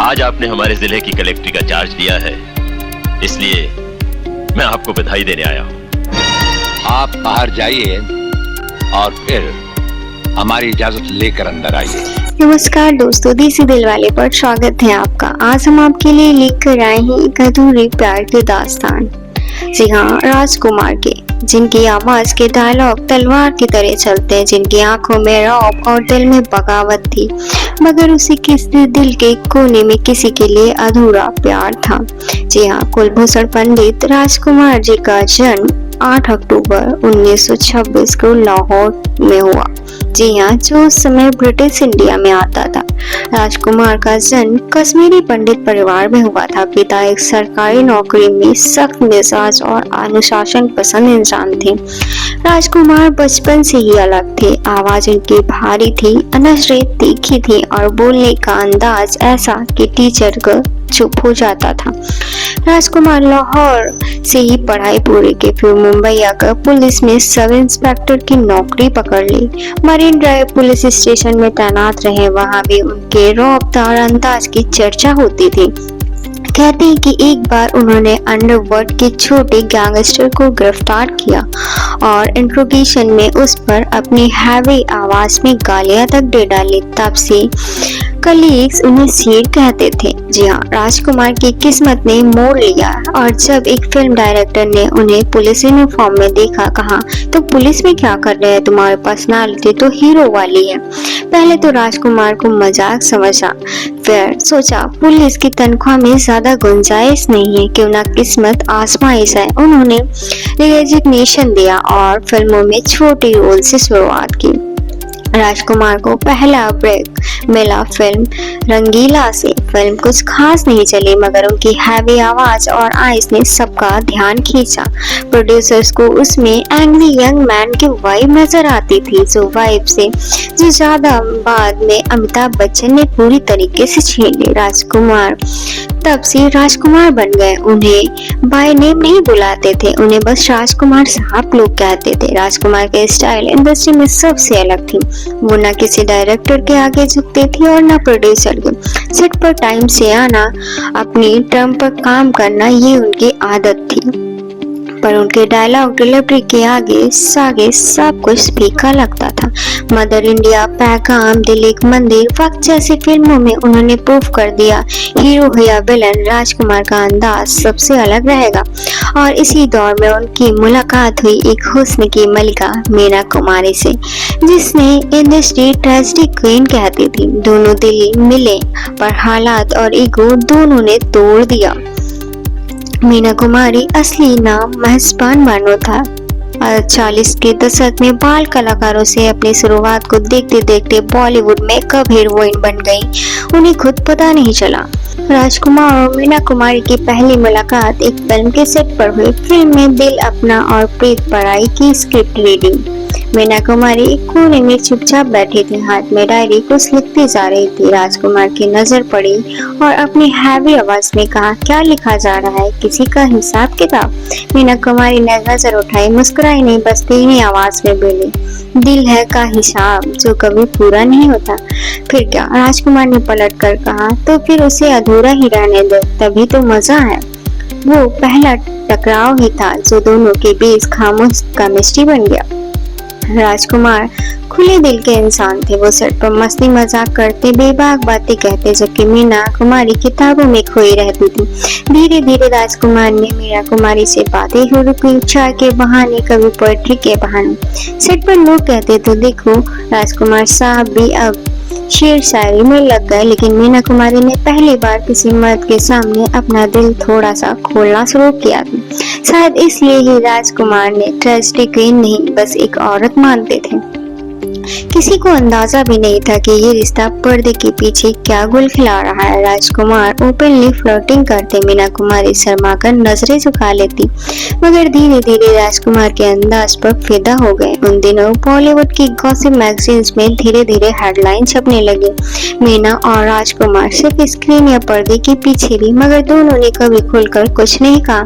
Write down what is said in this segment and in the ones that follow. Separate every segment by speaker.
Speaker 1: आज आपने हमारे जिले की कलेक्ट्री का चार्ज लिया है, इसलिए मैं आपको बधाई देने आया हूं।
Speaker 2: आप बाहर जाइए और फिर हमारी इजाजत लेकर अंदर आइए।
Speaker 3: नमस्कार दोस्तों, देसी दिल वाले पर स्वागत है आपका। आज हम आपके लिए लेकर आए हैं एक अधूरे प्यार की दास्तान। जी हाँ, राजकुमार के, जिनकी आवाज के डायलॉग तलवार की तरह चलते हैं, जिनकी आंखों में रौब और दिल में बगावत थी, मगर उसी किसी दिल के कोने में किसी के लिए अधूरा प्यार था। जी हाँ, कुलभूषण पंडित राजकुमार जी का जन्म 8 अक्टूबर 1926 को लाहौर में हुआ। जी हाँ, जो उस समय ब्रिटिश इंडिया में आता था। राजकुमार का जन्म कश्मीरी पंडित परिवार में हुआ था। पिता एक सरकारी नौकरी में सख्त मिजाज और अनुशासन पसंद इंसान थे। राजकुमार बचपन से ही अलग थे। आवाज उनकी भारी थी, नजरें तीखी थी और बोलने का अंदाज ऐसा कि टीचर को चुप हो जाता था। राजकुमार लाहौर से ही पढ़ाई पूरी की, फिर मुंबई आकर पुलिस में सब इंस्पेक्टर की नौकरी पकड़ ली। मरीन ड्राइव पुलिस स्टेशन में तैनात रहे। वहां भी उनके रौबदार अंदाज की चर्चा होती थी। कहते हैं कि एक बार उन्होंने अंडरवर्ल्ड के छोटे गैंगस्टर को गिरफ्तार किया और इंट्रोगेशन में उस पर अपनी हैवी आवाज में गालियां तक दे डाली। तब से कलीग्स उन्हें शेर कहते थे। जी हाँ, राजकुमार की किस्मत ने मोड़ लिया और जब एक फिल्म डायरेक्टर ने उन्हें पुलिस यूनिफॉर्म में देखा, कहा तो पुलिस में क्या कर रहे हैं, तुम्हारी पर्सनालिटी तो हीरो वाली है। पहले तो राजकुमार को मजाक समझा, फिर सोचा पुलिस की तनख्वाह में ज्यादा गुंजाइश नहीं है, क्यों ना किस्मत आजमाई जाए। उन्होंने रेजिग्नेशन दिया और फिल्मों में छोटी रोल से शुरुआत की। राजकुमार को पहला ब्रेक मिला फिल्म रंगीला से। फिल्म कुछ खास नहीं चली, मगर उनकी हैवी आवाज और आइज ने सबका ध्यान खींचा। प्रोड्यूसर्स को उसमें एंग्री यंग मैन की वाइब नजर आती थी, जो ज्यादा बाद में अमिताभ बच्चन ने पूरी तरीके से छीन ली। राजकुमार तब से राजकुमार बन गए। उन्हें बाय नेम नहीं बुलाते थे, उन्हें बस राजकुमार साहब लोग कहते थे। राजकुमार के स्टाइल इंडस्ट्री में सबसे अलग थी। वो न किसी डायरेक्टर के आगे झुकते थे और न प्रोड्यूसर के। सेट पर टाइम से आना, अपनी टर्म पर काम करना, ये उनकी आदत थी। पर उनके डायलॉग डिलीवरी के आगे सागे सब कुछ फीका लगता था। मदर इंडिया, पैगाम, दिल एक मंदिर, वक्त जैसी फिल्मों में उन्होंने प्रूव कर दिया, हीरो या विलन, राजकुमार का अंदाज सबसे अलग रहेगा। और इसी दौर में उनकी मुलाकात हुई एक हुस्न की मलिका मीना कुमारी से, जिसने इंडस्ट्री ट्रेजेडी क्वीन कहती थी। दोनों दिल मिले, पर हालात और ईगो दोनों ने तोड़ दिया। मीना कुमारी असली नाम महजबान बानो था। 40 के दशक में बाल कलाकारों से अपनी शुरुआत को देखते देखते बॉलीवुड में कब हीरोइन बन गई, उन्हें खुद पता नहीं चला। राजकुमार और मीना कुमारी की पहली मुलाकात एक फिल्म के सेट पर हुई। फिल्म में दिल अपना और प्रीत पराई की स्क्रिप्ट रीडिंग। मीना कुमारी एक कोने में चुपचाप बैठी थी, हाथ में डायरी कुछ लिखती जा रही थी। राजकुमार की नजर पड़ी और अपनी हैवी आवाज में कहा, क्या लिखा जा रहा है, किसी का हिसाब किताब? मीना कुमारी ने नजर उठाई, मुस्कुराई नहीं, बस धीमी आवाज में बोली, दिल है का हिसाब जो कभी पूरा नहीं होता। फिर क्या? राजकुमार ने पलट कर कहा, तो फिर उसे अधूरा ही रहने दो, तभी तो मजा है। वो पहला टकराव ही था जो दोनों के बीच खामोश केमिस्ट्री बन गया। राजकुमार खुले दिल के इंसान थे। वो सेट पर मस्ती मजाक करते, बेबाक बातें कहते, जबकि मीना कुमारी किताबों में खोई रहती थी। धीरे धीरे राजकुमार ने मीना कुमारी से बातें शुरू की, चाय के बहाने, कभी पोएट्री के बहाने। सेट पर लोग कहते थे, देखो राजकुमार साहब भी अब शेर शायरी में लग गए। लेकिन मीना कुमारी ने पहली बार किसी मर्द के सामने अपना दिल थोड़ा सा खोलना शुरू किया था। शायद इसलिए ही राजकुमार ने ट्रेजेडी क्वीन नहीं, बस एक औरत मानते थे। किसी को अंदाजा भी नहीं था कि ये रिश्ता पर्दे के पीछे क्या गुल खिला रहा है। राजकुमार ओपनली फ्लर्टिंग करते, मीना कुमारी शर्माकर नजरें झुका लेती, मगर धीरे धीरे राजकुमार के अंदाज पर फिदा हो गए। उन दिनों बॉलीवुड की गॉसिप मैगजीन्स में धीरे धीरे हेडलाइन छपने लगी, मीना और राजकुमार सिर्फ स्क्रीन या पर्दे के पीछे भी, मगर दोनों ने कभी खुलकर कुछ नहीं कहा।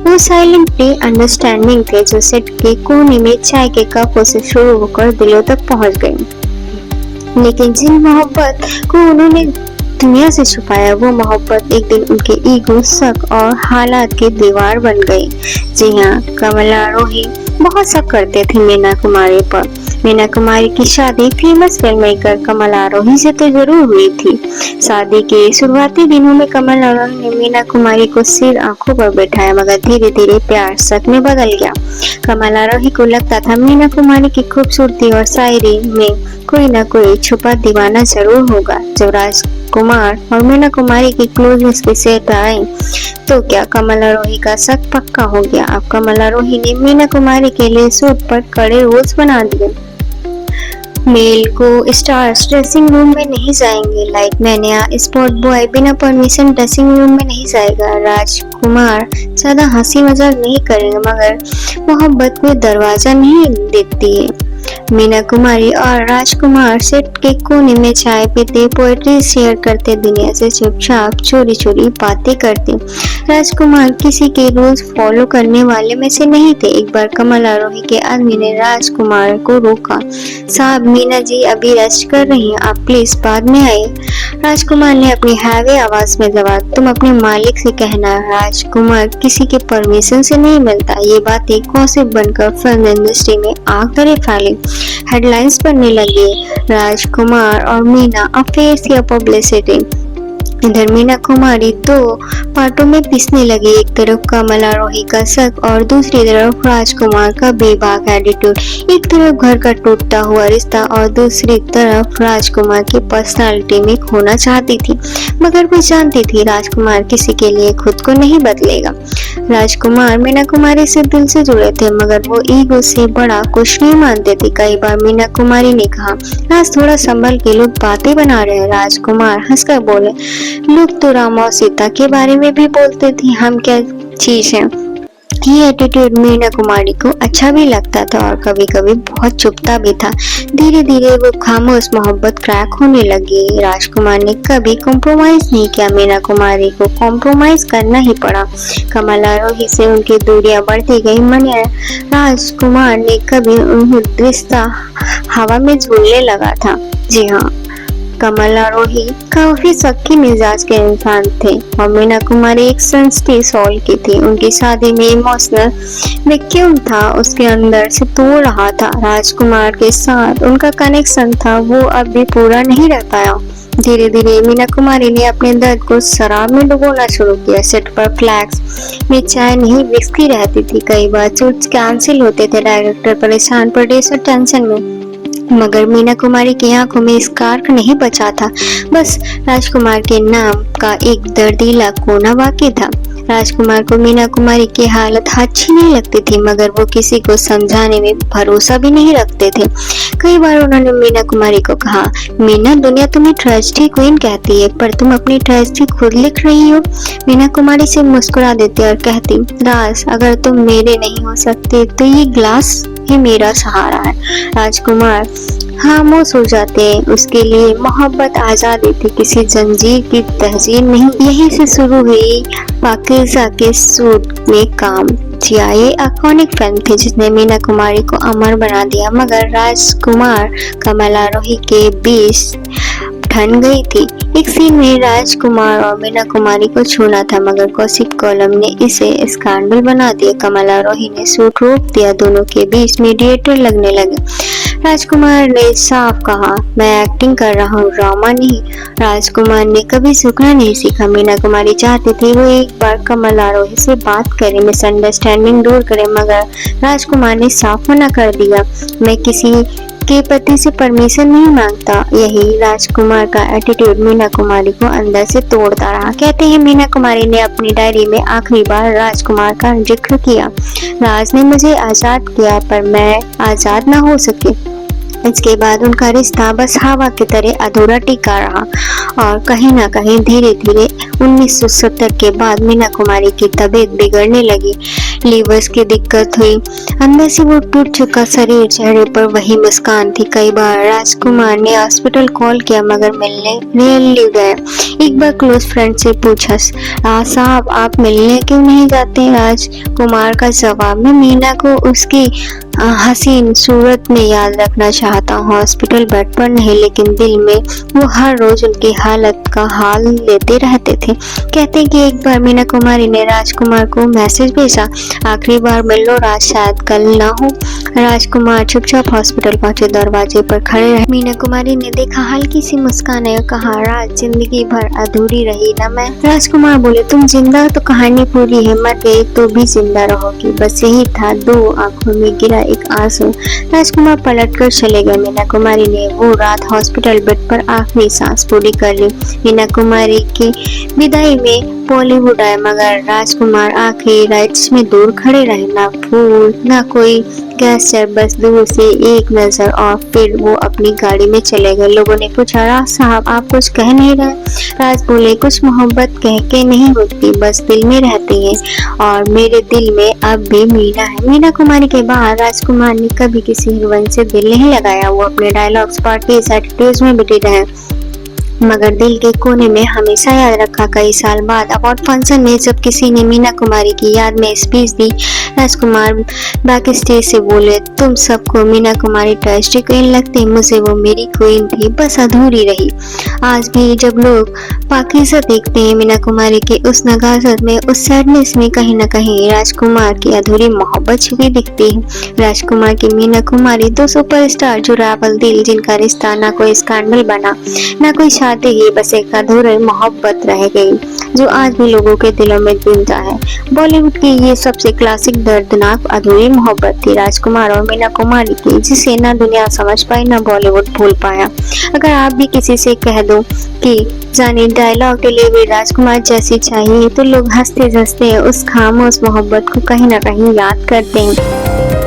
Speaker 3: वो साइलेंटली अंडरस्टैंडिंग थे, जो सेट के कोने में चाय के कपों से शुरू होकर दिलों तक पहुंच गई। लेकिन जिन मोहब्बत को उन्होंने दुनिया से छुपाया वो मोहब्बत एक दिन उनके ईगो, शक और हालात की दीवार बन गई। जी हाँ, कमल आरोही बहुत शक करते थे मीना कुमारी पर। मीना कुमारी की शादी फेमस फिल्म मेकर कमल आरोही से तो जरूर हुई थी। शादी के शुरुआती दिनों में कमल आरोही ने मीना कुमारी को सिर आंखों पर बैठाया, मगर धीरे धीरे प्यार शक में बदल गया। कमल आरोही को लगता था मीना कुमारी की खूबसूरती और शायरी में कोई न कोई छुपा दीवाना जरूर होगा। जब राजकुमार और मीना कुमारी की क्लोजनेस की सेट आई तो क्या कमल आरोही का शक पक्का हो गया। अब कमल आरोही ने मीना कुमारी के लिए सूट पर कड़े रूल्स बना दिए। मेल को स्टार्स ड्रेसिंग रूम में नहीं जाएंगे, लाइक मैनिया स्पॉट बॉय बिना परमिशन ड्रेसिंग रूम में नहीं जाएगा। राजकुमार ज्यादा हंसी मजाक नहीं करेंगे, मगर मोहब्बत में दरवाजा नहीं देती है। मीना कुमारी और राजकुमार सेट के कोने में चाय पीते, पोएट्री शेयर करते, दुनिया से चुपचाप चोरी चोरी बातें करते। राजकुमार किसी के रूल्स फॉलो करने वाले में से नहीं थे। एक बार कमल आरोही के आदमी ने राजकुमार को रोका। साहब, मीना जी अभी रेस्ट कर रही हैं, आप प्लीज बाद में आइए। राजकुमार ने अपनी हैवी आवाज में जवाब, तुम अपने मालिक से कहना। राजकुमार किसी के परमिशन से नहीं मिलता। ये बातें गॉसिप बनकर फिल्म इंडस्ट्री में आग तरह फैली, हेडलाइंस बनने लगे। राजकुमार और मीना अफेयर्स या पब्लिसिटी। इधर मीना कुमारी दो पार्टों में पिसने लगी, एक तरफ कमल आरोही का शक और दूसरी तरफ राजकुमार का बेबाक एटीट्यूड। एक तरफ घर का टूटता हुआ रिश्ता और दूसरी तरफ राजकुमार की पर्सनालिटी में खोना चाहती थी, मगर वो जानती थी राजकुमार किसी के लिए खुद को नहीं बदलेगा। राजकुमार मीना कुमारी से दिल से जुड़े थे, मगर वो ईगो से बड़ा कुछ नहीं मानते थे। कई बार मीना कुमारी ने कहा, आज थोड़ा संभल के लोग बातें बना रहे हैं। राजकुमार हंसकर बोले, लोग तो राम और सीता के बारे में भी बोलते थे, हम क्या चीज हैं। ये एटीट्यूड मीना कुमारी को अच्छा भी लगता था और कभी कभी बहुत चुभता भी था। धीरे धीरे वो खामोश मोहब्बत क्रैक होने लगी। राजकुमार ने कभी कॉम्प्रोमाइज नहीं किया, मीना कुमारी को कॉम्प्रोमाइज करना ही पड़ा। कमल आरोही से उनकी दूरियां बढ़ती गई, मगर राजकुमार ने कभी उन्हें रिश्ता हवा में झूलने लगा था। जी हाँ, कमल आरोही काफी शक्की मिजाज के इंसान थे और मीना कुमारी एक सेंसिटिव सोल की थी। उनकी शादी में इमोशनल वैक्यूम था, उसके अंदर से तोड़ रहा था। राजकुमार के साथ उनका कनेक्शन था, वो अब भी पूरा नहीं रह पाया। धीरे धीरे मीना कुमारी ने अपने दर्द को शराब में डुबोना शुरू किया। सेट पर फ्लैक्स में चाय नहीं विस्की रहती थी। कई बार शूट्स कैंसिल होते थे, डायरेक्टर परेशान, प्रोड्यूसर टेंशन में, मगर मीना कुमारी की आंखों में स्कार्फ नहीं बचा था। बस राजकुमार के नाम का एक दर्दीला कोना बाकी था। राजकुमार को मीना कुमारी की हालत अच्छी नहीं लगती थी, मगर वो किसी को समझाने में भरोसा भी नहीं रखते थे। कई बार उन्होंने मीना कुमारी को कहा, मीना, दुनिया तुम्हें ट्रेजेडी क्वीन कहती है, पर तुम अपनी ट्रेजेडी खुद लिख रही हो। मीना कुमारी से मुस्कुरा देती और कहती, राज, अगर तुम मेरे नहीं हो सकते तो ये ग्लास ही मेरा सहारा है। राजकुमार खामोश हो जाते हैं। उसके लिए मोहब्बत आजादी थी, किसी जंजीर की तहजीर नहीं। यहीं से शुरू हुई पाकिज़ा के सूट में काम। जिया ये आइकॉनिक फिल्म थी जिसने मीना कुमारी को अमर बना दिया, मगर राजकुमार कमल आरोही के बीच ठन गई थी। एक सीन में राजकुमार और मीना कुमारी को छूना था, मगर गॉसिप कॉलम ने इसे स्कैंडल बना दिया। कमल आरोही ने शूट रोक दिया, दोनों के बीच मीडिएटर लगने लगे। राजकुमार ने साफ कहा, मैं एक्टिंग कर रहा हूँ, ड्रामा नहीं। राजकुमार ने कभी सूखना नहीं सीखा। मीना कुमारी चाहती थी वो एक बार कमल आरोही से बात करे, मिसअंडरस्टैंडिंग दूर करे, मगर राजकुमार ने साफ मना कर दिया, मैं किसी के पति से परमिशन नहीं मांगता। यही राजकुमार का एटीट्यूड मीना कुमारी को अंदर से तोड़ता रहा। कहते हैं मीना कुमारी ने अपनी डायरी में आखिरी बार राजकुमार का जिक्र किया, राज ने मुझे आजाद किया पर मैं आजाद ना हो सकी। इसके बाद उनका रिश्ता बस हवा की तरह अधूरा टिका रहा और कहीं ना कहीं धीरे धीरे 1970 के बाद मीना कुमारी की तबीयत बिगड़ने लगी। लीवर्स की दिक्कत हुई, अंदर से वो टूट चुका शरीर, चेहरे पर वही मुस्कान थी। कई बार राजकुमार ने हॉस्पिटल कॉल किया, मगर मिलने रियली गए। एक बार क्लोज फ्रेंड से पूछा, साहब आप मिलने क्यों नहीं जाते? राजकुमार का जवाब में मीना को उसकी हसीन सूरत में याद रखना चाहता हूँ, हॉस्पिटल बेड पर नहीं लेकिन दिल में। वो हर रोज उनकी हालत का हाल लेते रहते थे। कहते कि एक बार मीना कुमारी ने राजकुमार को मैसेज भेजा, आखिरी बार मिल लो, राज शायद कल ना हो। राजकुमार चुपचाप हॉस्पिटल पहुंचे, दरवाजे पर खड़े रहे। मीना कुमारी ने देखा, हल्की सी मुस्कान है, कहा, राज जिंदगी भर अधूरी रही ना मैं। राजकुमार बोले, तुम जिंदा हो तो कहानी पूरी है, मर गई तो भी जिंदा रहोगी। बस यही था। दो आंखों में गिरा एक आंसू। राजकुमार पलट कर चले गए। मीना कुमारी ने वो रात हॉस्पिटल बेड पर आखिरी सांस पूरी कर ली। मीना कुमारी की विदाई में बॉलीवुड आए, मगर राजकुमार आखिरी राइट्स में दूर खड़े रहे। ना फूल ना कोई गेस्चर, बस दूर से एक नजर, और फिर वो अपनी गाड़ी में चले गए। लोगों ने पूछा, राज साहब आप कुछ कह नहीं रहे? राज बोले, कुछ मोहब्बत कह के नहीं होती, बस दिल में रहती है, और मेरे दिल में अब भी मीना है। मीना कुमारी के बाद राजकुमार ने कभी किसी हीरोइन से दिल नहीं लगाया। वो अपने डायलॉग्स, पार्टीज, एटीट्यूड्स में बिजी रहे, मगर दिल के कोने में हमेशा याद रखा। कई साल बाद अवार्ड फंक्शन में जब किसी ने मीना कुमारी की याद में स्पीच दी, राजकुमार बैक स्टेज से बोले, तुम सबको मीना कुमारी ट्रेजिडी क्वीन लगती, मुझे वो मेरी क्वीन थी, बस अधूरी रही। आज भी जब लोग पाकीज़ा देखते हैं, मीना कुमारी के उस नगाजत में, उस सैडनेस में कहीं न कहीं राजकुमार की अधूरी मोहब्बत छुपी दिखती है। राजकुमार की मीना कुमारी दो सुपरस्टार जो रावल दिल, जिनका रिश्ता ना कोई स्कैंडल बना ना कोई शादी ही, बस एक अधूरी मोहब्बत रह गई जो आज भी लोगों के दिलों में जिंदा है। बॉलीवुड की ये सबसे क्लासिक दर्दनाक अधूरी मोहब्बत थी राजकुमार और मीना कुमारी की, जिसे ना दुनिया समझ पाई ना बॉलीवुड भूल पाया। अगर आप भी किसी से कह दो कि जाने डायलॉग डिलीवरी राजकुमार जैसी चाहिए, तो लोग हंसते हंसते उस खामोश मोहब्बत को कहीं ना कहीं याद करते हैं।